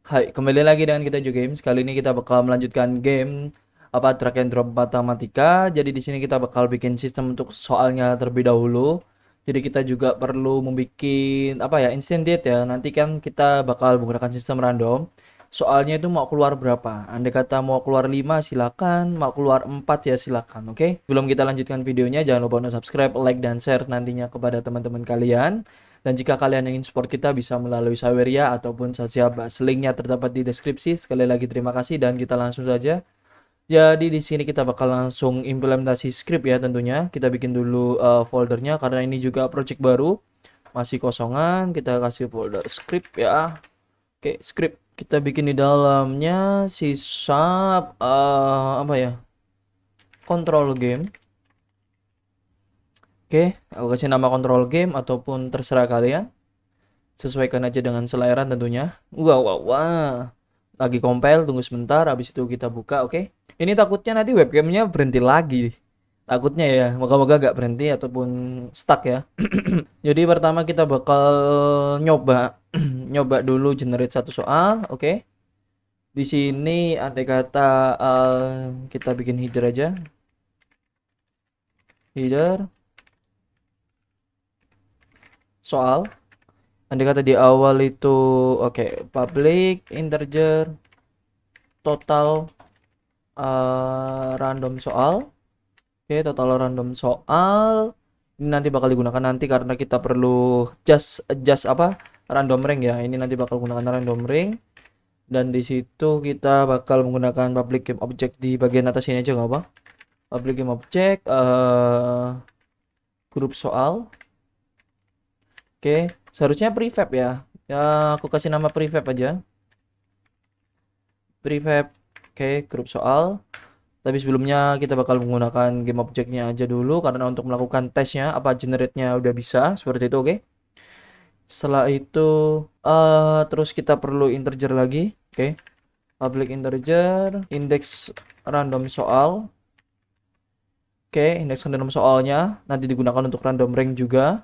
Hai, kembali lagi dengan kita juga Games. Kali ini kita bakal melanjutkan game drag and drop matematika. Jadi di sini kita bakal bikin sistem untuk soalnya terlebih dahulu. Jadi kita juga perlu membuat instant date ya. Nanti kan kita bakal menggunakan sistem random. Soalnya itu mau keluar berapa? Andai kata mau keluar 5 silakan, mau keluar 4 ya silakan, oke? Sebelum kita lanjutkan videonya jangan lupa untuk subscribe, like dan share nantinya kepada teman-teman kalian. Dan jika kalian ingin support kita bisa melalui Saweria ataupun Sasiabas. Linknya terdapat di deskripsi. Sekali lagi terima kasih dan kita langsung saja. Jadi di sini kita bakal langsung implementasi script ya tentunya. Kita bikin dulu foldernya karena ini juga project baru. Masih kosongan, kita kasih folder script ya. Oke, script kita bikin di dalamnya C# control game. Oke, aku kasih nama control game ataupun terserah kalian. Sesuaikan aja dengan selera tentunya. Wah, wah, wah. Lagi compile, tunggu sebentar, habis itu kita buka, oke? Ini takutnya nanti webcamnya berhenti lagi. Takutnya ya, moga-moga gak berhenti ataupun stuck ya. Jadi pertama kita bakal nyoba nyoba dulu generate satu soal, oke? Di sini andai kata kita bikin header aja. Header soal. Andai kata di awal itu public integer total random soal. Oke, total random soal. Ini nanti bakal digunakan nanti karena kita perlu just adjust random ring ya. Ini nanti bakal gunakan random ring. Dan di situ kita bakal menggunakan public game object di bagian atas ini aja nggak apa? Public game object grup soal. Oke, seharusnya prefab ya. Ya, aku kasih nama prefab aja. Prefab. Oke, grup soal. Tapi sebelumnya kita bakal menggunakan game objeknya aja dulu karena untuk melakukan tesnya generate-nya udah bisa seperti itu, oke. Setelah itu terus kita perlu integer lagi, oke. Public integer index random soal. Oke, indeks random soalnya nanti digunakan untuk random range juga.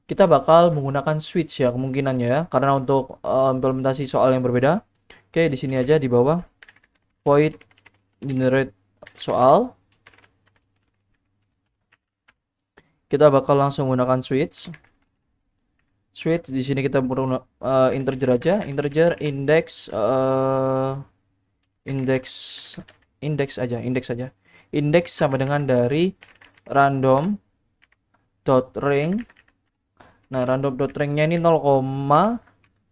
Kita bakal menggunakan switch ya kemungkinannya ya karena untuk implementasi soal yang berbeda. Oke, di sini aja di bawah void generate soal. Kita bakal langsung menggunakan switch. Switch di sini kita perlu integer aja, integer index index aja. Index sama dengan dari random dot ring. Nah, random dot ringnya ini 0,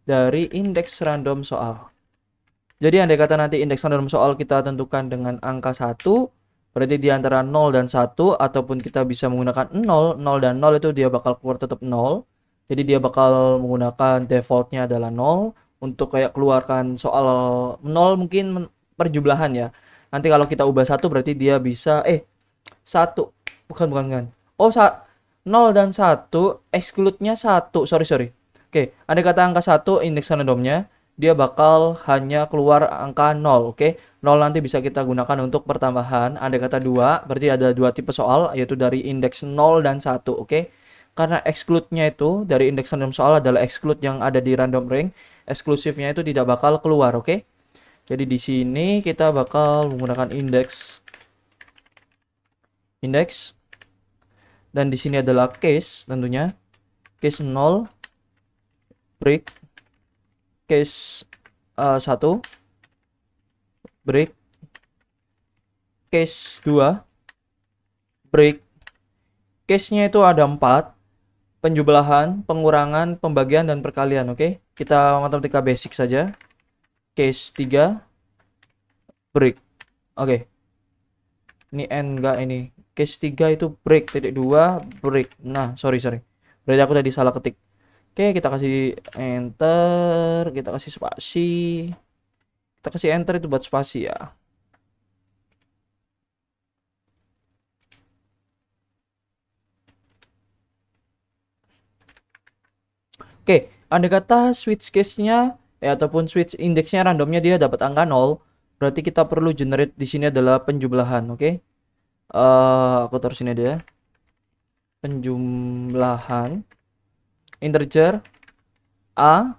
dari indeks random soal. Jadi andai kata nanti indeks random soal kita tentukan dengan angka 1, berarti di antara 0 dan 1 ataupun kita bisa menggunakan 0, 0 dan 0 itu dia bakal keluar tetap 0. Jadi dia bakal menggunakan defaultnya adalah 0 untuk kayak keluarkan soal 0 mungkin perjumlahan ya. Nanti kalau kita ubah 1 berarti dia bisa 1 bukan. Oh, 0 dan 1 exclude-nya 1. Sorry. Oke, andai kata angka 1 indeks randomnya dia bakal hanya keluar angka 0, oke. 0 nanti bisa kita gunakan untuk pertambahan. Andai kata 2, berarti ada dua tipe soal, yaitu dari indeks 0 dan 1, oke. Karena exclude-nya itu dari indeks random soal adalah exclude yang ada di random ring, eksklusifnya itu tidak bakal keluar, oke. Jadi di sini kita bakal menggunakan indeks dan di sini adalah case tentunya. Case 0 break, case 1 break, case 2 break. Case-nya itu ada 4, penjumlahan, pengurangan, pembagian, dan perkalian, oke. Kita matematika basic saja. Case 3 break, oke. Ini n enggak ini. Case 3 itu break, titik 2 break. Nah, sorry. Berarti aku tadi salah ketik. Oke, kita kasih enter, kita kasih spasi. Kita kasih enter itu buat spasi ya. Oke, andai kata switch case-nya ataupun switch indeksnya randomnya dia dapat angka 0, berarti kita perlu generate di sini adalah penjumlahan, oke? Aku taruh sini aja. Penjumlahan integer A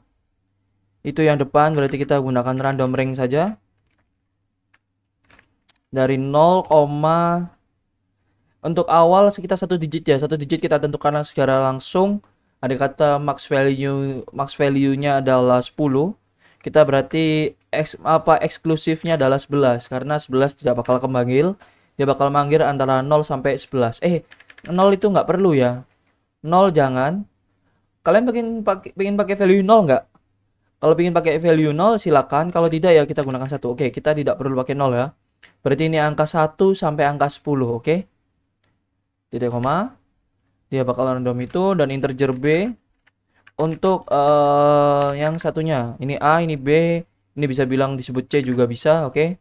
Itu yang depan berarti kita gunakan random range saja. Dari 0, untuk awal sekitar 1 digit ya. 1 digit kita tentukan secara langsung. Ada kata max value-nya adalah 10. Kita berarti eksklusifnya adalah 11 karena 11 tidak bakal kemanggil. Dia bakal manggil antara 0 sampai 11. 0 itu nggak perlu ya. 0 jangan. Kalian pengen pakai value 0 nggak? Kalau pengen pakai value 0 silakan. Kalau tidak ya kita gunakan 1. Oke, kita tidak perlu pakai 0 ya. Berarti ini angka 1 sampai angka 10, oke? Titik koma. Dia bakal random itu dan integer B. Untuk yang satunya, ini A, ini B, ini bisa bilang disebut C juga bisa, oke?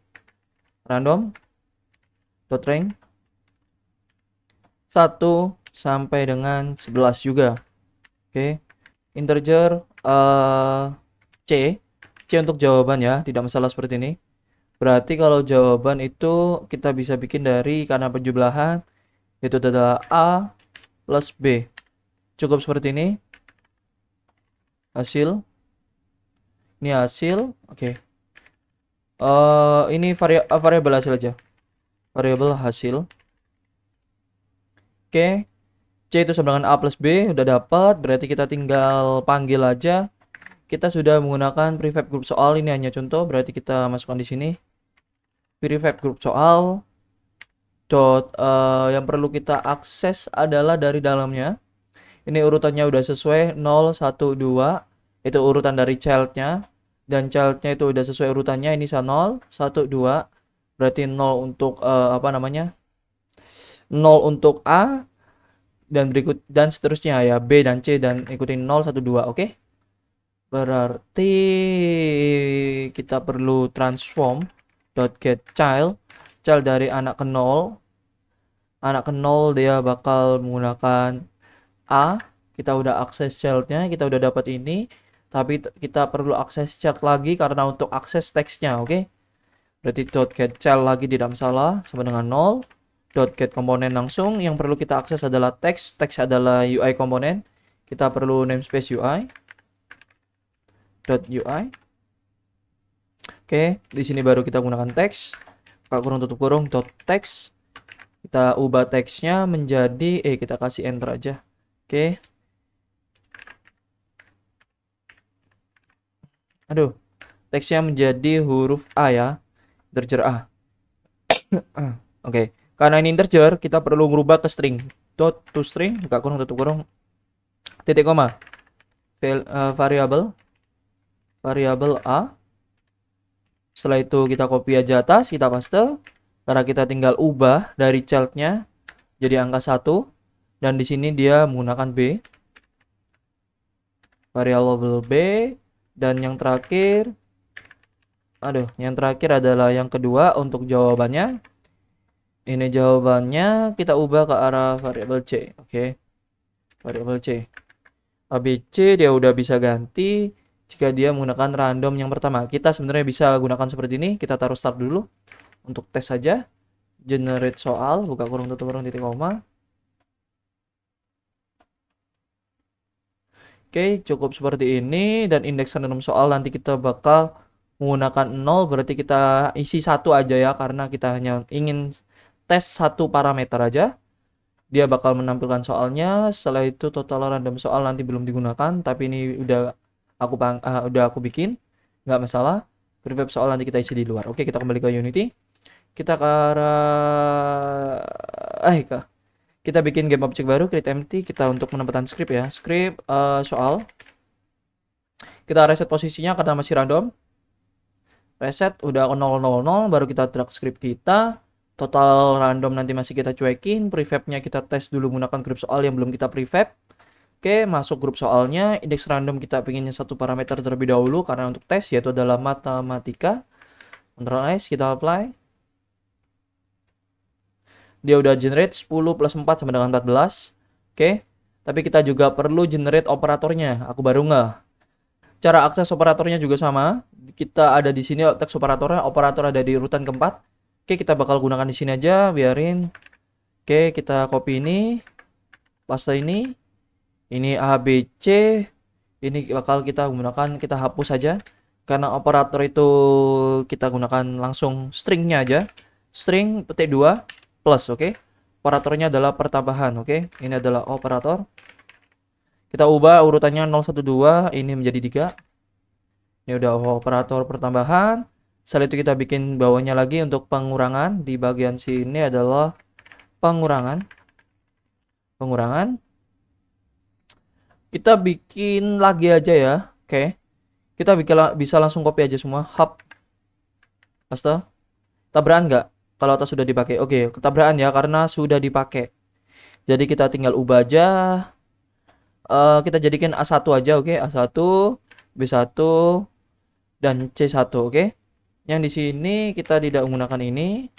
Random dot range 1 sampai dengan 11 juga. Oke. Integer C. C untuk jawaban ya, tidak masalah seperti ini. Berarti kalau jawaban itu kita bisa bikin dari karena penjumlahan itu adalah A plus B. Cukup seperti ini. Hasil. Ini hasil. Oke. Ini variabel hasil aja. Variabel hasil. Oke. C itu sama dengan A plus B. Udah dapat. Berarti kita tinggal panggil aja. Kita sudah menggunakan prefab grup soal. Ini hanya contoh. Berarti kita masukkan di sini. Prefab grup soal. Yang perlu kita akses adalah dari dalamnya. Ini urutannya udah sesuai 0, 1, 2. Itu urutan dari childnya. Dan childnya itu udah sesuai urutannya. Ini 0, 1, 2. Berarti 0 untuk 0 untuk A. Dan seterusnya ya. B dan C dan ikutin 0, 1, 2. Oke. Berarti kita perlu transform .get child dari anak ke 0. Anak ke 0 dia bakal menggunakan A. Kita udah akses childnya, kita udah dapat ini. Tapi kita perlu akses child lagi karena untuk akses teksnya, oke? Berarti .get child lagi tidak masalah, sama dengan 0. .get komponen langsung, yang perlu kita akses adalah teks. Teks adalah UI komponen. Kita perlu namespace UI. .ui. Oke, di sini baru kita gunakan teks. Buka kurung tutup kurung .text. Kita ubah teksnya menjadi kita kasih enter aja. Oke. Aduh. Teksnya menjadi huruf A ya. Integer A. Oke. Karena ini integer, kita perlu merubah ke string. .toString, buka kurung tutup kurung. Titik koma. Variabel A. Setelah itu kita copy aja atas, kita paste. Karena kita tinggal ubah dari childnya jadi angka 1. Dan di sini dia menggunakan B. Variabel B. Dan yang terakhir, yang terakhir adalah yang kedua untuk jawabannya. Ini jawabannya kita ubah ke arah variabel C. Oke. Variabel C. ABC dia udah bisa ganti jika dia menggunakan random yang pertama. Kita sebenarnya bisa gunakan seperti ini. Kita taruh start dulu. Untuk tes saja. Generate soal. Buka kurung tutup kurung titik koma. Oke, cukup seperti ini. Dan indeks random soal nanti kita bakal menggunakan 0. Berarti kita isi 1 aja ya. Karena kita hanya ingin tes 1 parameter aja. Dia bakal menampilkan soalnya. Setelah itu total random soal nanti belum digunakan. Tapi ini udah aku bikin. Nggak masalah. Prefab soal nanti kita isi di luar. Oke, kita kembali ke Unity. Kita ke arah kita bikin game object baru, create empty. Kita untuk penempatan script ya. Script soal. Kita reset posisinya karena masih random. Reset udah 000, baru kita drag script kita. Total random nanti masih kita cuekin. Prefabnya kita tes dulu menggunakan grup soal yang belum kita prefab. Oke, masuk grup soalnya. Indeks random kita pinginnya 1 parameter terlebih dahulu karena untuk tes yaitu adalah matematika. Ctrl S, kita apply. Dia udah generate 10 plus 4 sama dengan 14. Oke. Tapi kita juga perlu generate operatornya. Aku baru nggak. Cara akses operatornya juga sama. Kita ada di sini teks operatornya. Operator ada di urutan keempat. Oke, kita bakal gunakan di sini aja. Biarin. Oke, kita copy ini. Paste ini. Ini A, B, C. Ini bakal kita gunakan. Kita hapus saja. Karena operator itu kita gunakan langsung stringnya aja. String petik 2 plus, oke. Operatornya adalah pertambahan, oke. Ini adalah operator. Kita ubah urutannya 0, 1, 2, ini menjadi 3. Ini udah operator pertambahan. Setelah itu kita bikin bawahnya lagi untuk pengurangan. Di bagian sini adalah pengurangan. Kita bikin lagi aja ya, oke. Kita bisa langsung copy aja semua. Hub. Paste. Tabrakan nggak? Kalau atas sudah dipakai. Oke, ketabrakan ya karena sudah dipakai. Jadi kita tinggal ubah aja. Kita jadikan A1 aja, oke. A1, B1, dan C1, oke. Yang di sini kita tidak menggunakan ini.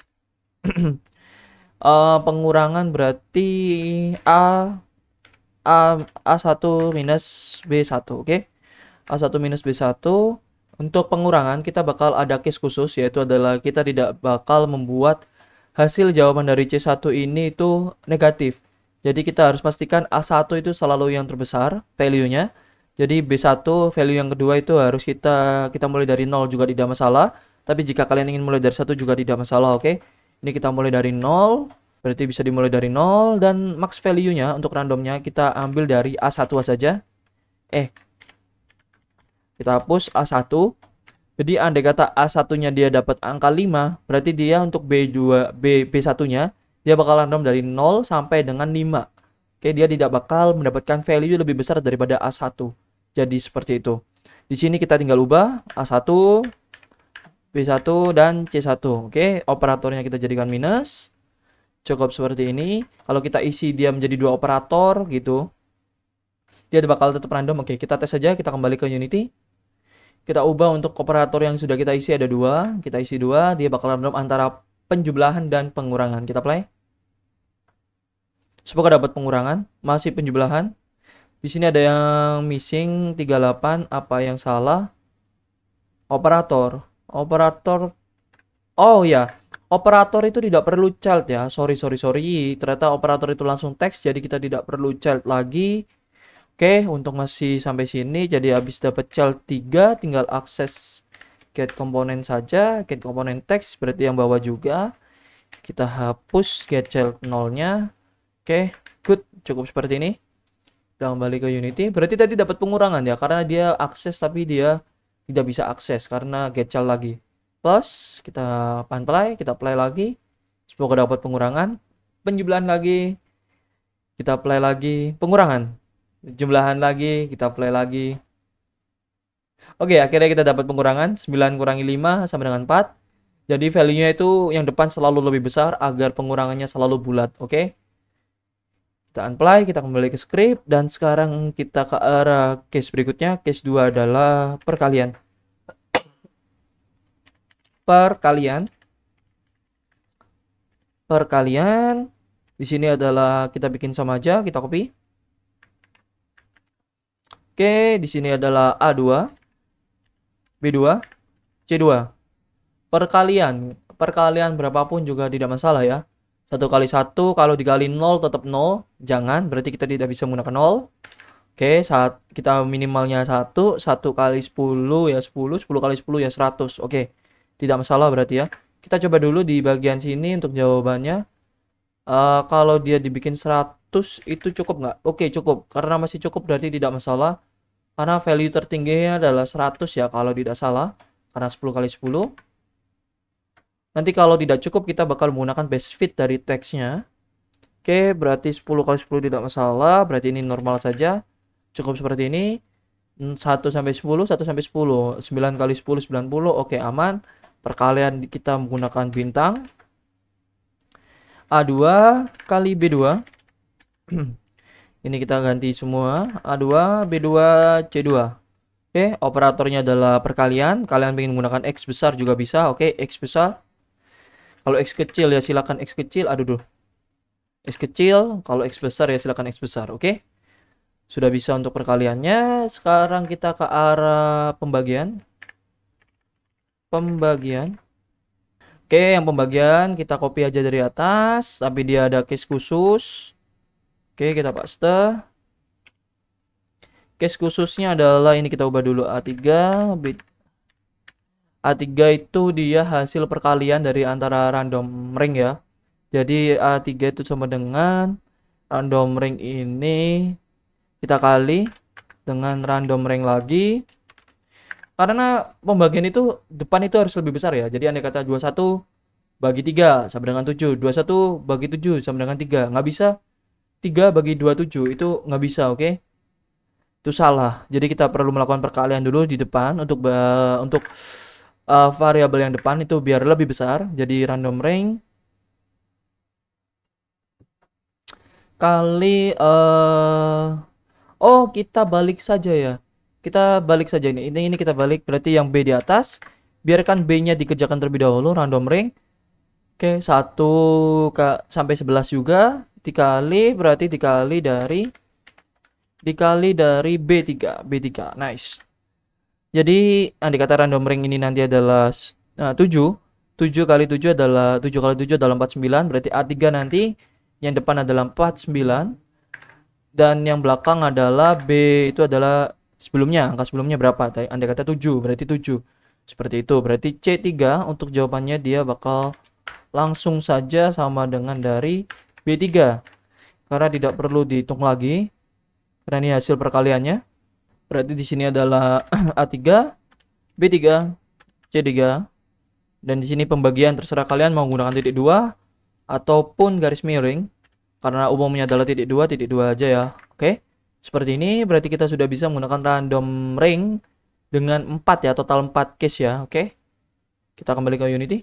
Pengurangan berarti A1 minus B1, oke. A1 minus B1. Untuk pengurangan kita bakal ada case khusus, yaitu adalah kita tidak bakal membuat hasil jawaban dari C1 ini itu negatif. Jadi kita harus pastikan A1 itu selalu yang terbesar value-nya. Jadi B1 value yang kedua itu harus kita mulai dari 0 juga tidak masalah. Tapi jika kalian ingin mulai dari 1 juga tidak masalah, oke. Ini kita mulai dari 0, berarti bisa dimulai dari 0. Dan max value-nya untuk randomnya kita ambil dari A1 saja. Kita hapus A1. Jadi andai kata A1-nya dia dapat angka 5, berarti dia untuk B1-nya dia bakal random dari 0 sampai dengan 5. Oke, dia tidak bakal mendapatkan value lebih besar daripada A1. Jadi seperti itu. Di sini kita tinggal ubah A1, B1 dan C1. Oke, operatornya kita jadikan minus. Cukup seperti ini. Kalau kita isi dia menjadi 2 operator gitu, dia bakal tetap random. Oke, kita tes saja, kita kembali ke Unity. Kita ubah untuk operator yang sudah kita isi ada 2. Kita isi 2, dia bakal random antara penjumlahan dan pengurangan. Kita play. Semoga dapat pengurangan, masih penjumlahan. Di sini ada yang missing 38, apa yang salah? Operator. Oh ya, operator itu tidak perlu child ya. Sorry. Ternyata operator itu langsung teks, jadi kita tidak perlu child lagi. Oke, untuk masih sampai sini, jadi habis dapat child 3, tinggal akses get komponen saja, get komponen text, berarti yang bawah juga. Kita hapus get child 0-nya. Oke, good, cukup seperti ini. Kita kembali ke Unity, berarti tadi dapat pengurangan ya, karena dia akses tapi dia tidak bisa akses karena get child lagi. Plus, kita play, kita play lagi. Semoga dapat pengurangan. Penjumlahan lagi. Kita play lagi, pengurangan. Jumlahan lagi, kita play lagi. Oke, akhirnya kita dapat pengurangan 9 kurangi 5 sama dengan 4. Jadi value-nya itu yang depan selalu lebih besar agar pengurangannya selalu bulat, oke. Kita unplay, kita kembali ke script dan sekarang kita ke arah case berikutnya. Case 2 adalah perkalian. Perkalian. Di sini adalah kita bikin sama aja, kita copy. Oke, di sini adalah A2, B2, C2. Perkalian berapapun juga tidak masalah ya. 1 kali 1, kalau dikali 0 tetap 0. Jangan, berarti kita tidak bisa menggunakan 0. Oke, saat kita minimalnya 1 kali 10 ya 10, 10 kali 10 ya 100. Oke, tidak masalah berarti ya. Kita coba dulu di bagian sini untuk jawabannya. Kalau dia dibikin 100 itu cukup nggak? Oke, cukup. Karena masih cukup berarti tidak masalah. Karena value tertingginya adalah 100 ya kalau tidak salah. Karena 10 kali 10. Nanti kalau tidak cukup kita bakal menggunakan base fit dari teksnya. Oke, berarti 10 kali 10 tidak masalah. Berarti ini normal saja. Cukup seperti ini. 1 sampai 10, 1 sampai 10. 9 kali 10, 90. Oke, aman. Perkalian kita menggunakan bintang. A2 kali B2. Ini kita ganti semua. A2, B2, C2. Oke, operatornya adalah perkalian. Kalian ingin menggunakan X besar juga bisa. Oke, X besar. Kalau X kecil ya silakan X kecil. Aduh. X kecil. Kalau X besar ya silakan X besar. Oke. Sudah bisa untuk perkaliannya. Sekarang kita ke arah pembagian. Oke, yang pembagian kita copy aja dari atas. Tapi dia ada case khusus. Oke, kita paste. Case khususnya adalah ini kita ubah dulu A3, A3 itu dia hasil perkalian dari antara random ring ya. Jadi A3 itu sama dengan random ring ini kita kali dengan random ring lagi. Karena pembagian itu depan itu harus lebih besar ya. Jadi andai kata 21 bagi 3 sama dengan 7. 21 bagi 7 sama dengan 3. Nggak bisa 3 bagi 27. Itu nggak bisa, oke? Itu salah. Jadi kita perlu melakukan perkalian dulu di depan untuk variabel yang depan itu biar lebih besar. Jadi random ring kali oh, kita balik saja ya. Kita balik saja ini. Ini kita balik berarti yang B di atas. Biarkan B-nya dikerjakan terlebih dahulu random ring. Oke, 1 sampai 11 juga dikali berarti dikali dari B3. B3. Nice. Jadi andai kata random ring ini nanti adalah 7. 7 kali 7 adalah 7 kali 7 adalah 49. Berarti A3 nanti yang depan adalah 49. Dan yang belakang adalah B itu adalah sebelumnya. Angka sebelumnya berapa? Andai kata 7. Berarti 7. Seperti itu. Berarti C3 untuk jawabannya dia bakal langsung saja sama dengan dari B3. Karena tidak perlu dihitung lagi. Karena ini hasil perkaliannya. Berarti di sini adalah A3, B3, C3. Dan di sini pembagian terserah kalian mau menggunakan titik 2 ataupun garis miring. Karena umumnya adalah titik 2 aja ya. Oke. Seperti ini berarti kita sudah bisa menggunakan random ring dengan 4 ya, total 4 case ya. Oke. Kita kembali ke Unity.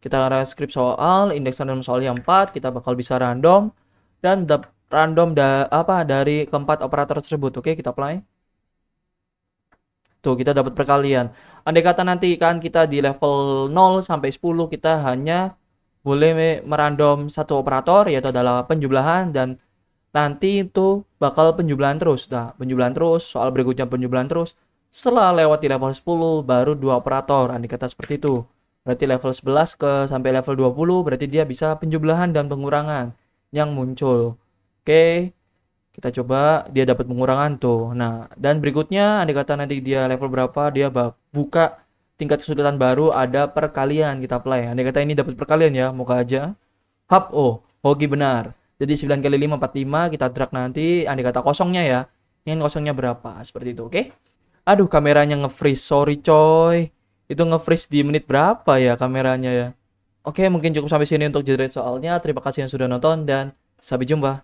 Kita arah script soal, indeks random soalnya 4, kita bakal bisa random dan random dari keempat operator tersebut. Oke, kita apply. Tuh, kita dapat perkalian. Andai kata nanti kan kita di level 0 sampai 10 kita hanya boleh merandom satu operator yaitu adalah penjumlahan dan nanti itu bakal penjumlahan terus. Nah, penjumlahan terus, soal berikutnya penjumlahan terus. Setelah lewat di level 10 baru 2 operator. Andai kata seperti itu. Berarti level 11 sampai level 20 berarti dia bisa penjumlahan dan pengurangan yang muncul. Oke. Kita coba dia dapat pengurangan tuh. Nah, dan berikutnya andai kata nanti dia level berapa dia buka tingkat kesulitan baru ada perkalian kita apply. Andai kata ini dapat perkalian ya, moga aja. Hap hoki benar. Jadi 9 kali 5 45 kita drag nanti andai kata kosongnya ya. Yang kosongnya berapa? Seperti itu, oke? Aduh, kameranya nge-freeze. Sorry coy. Itu nge-freeze di menit berapa ya kameranya ya? Oke, mungkin cukup sampai sini untuk generate soalnya. Terima kasih yang sudah nonton dan sampai jumpa.